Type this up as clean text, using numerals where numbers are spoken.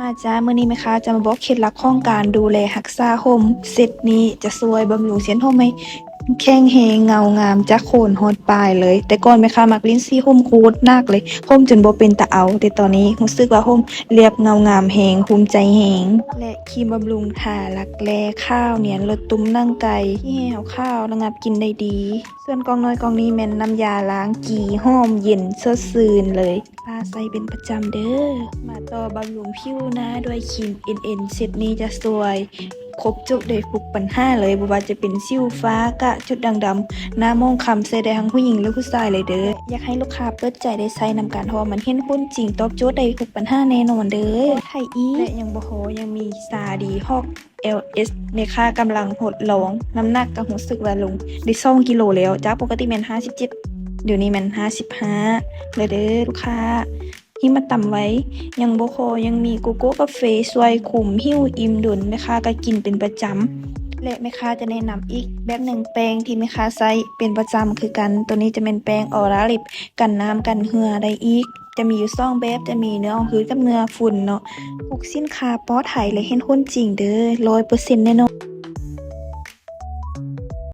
มาจ้ามื้อนี้แม่ค้าจะมาบอกเคล็ดลับของการดูแลรักษาผมเซตนี้จะช่วยบำรุงเส้นผมให้แข็งแรงเงางามจากโคนฮอดปลายเลย แต่ก่อนแม่ค้ามักลิ้นซี่ผมโคตรนักเลยผมจนบ่เป็นตาเอาแต่ตอนนี้รู้สึกว่าผมเรียบเงางามแฮงภูมิใจแฮงและครีมบำรุงทารักแร้ข้าวเนียนลดตุ่มร่างกายที่แห้วข้าวระงับกลิ่นได้ดีส่วนกองน้อยกองนี้แม่นน้ำยาล้างกี่หอมเย็นสดชื่นเลยป้าใส่เป็นประจำเด้อมาต่อบำรุงผิวหน้าด้วยครีม NN เซตนี้จะสวยครบจบได้ทุกปัญหาเลยบ่ว่าจะเป็นสิวฟ้ากระจุดด่างดำหน้ามองคล้ำใส่ได้ทั้งผู้หญิงและผู้ชายเลยเด้ออยากให้ลูกค้าเปิดใจได้ใช้นำกันเพราะมันเห็นผลจริงตอบโจทย์ได้ทุกปัญหาแน่นอนเด้อไทยอีและยังบ่พอยังมีซาดีฮอก LS เมค่ากำลังทดลองน้ำหนักก็รู้สึกว่าลงได้2กิโลแล้วจากปกติแม่น57เดี๋ยวนี้แม่น55เลยเด้อลูกค้าที่มาตำไว้ยังบ่พอยังมีโกโก้กาแฟช่วยคุมหิวอิ่มดุลแม่ค้าก็กินเป็นประจำและแม่ค้าจะแนะนำอีกแบบหนึ่งแป้งที่แม่ค้าใช้เป็นประจำคือกันตัวนี้จะเป็นแป้งออร่าลิปกันน้ำกันเหื่อได้อีกจะมีอยู่2แบบจะมีเนื้อพื้นกับเนื้อฝุ่นเนาะทุกสินค้าปลอดภัยและเห็นผลจริงเด้อ100%แน่นอน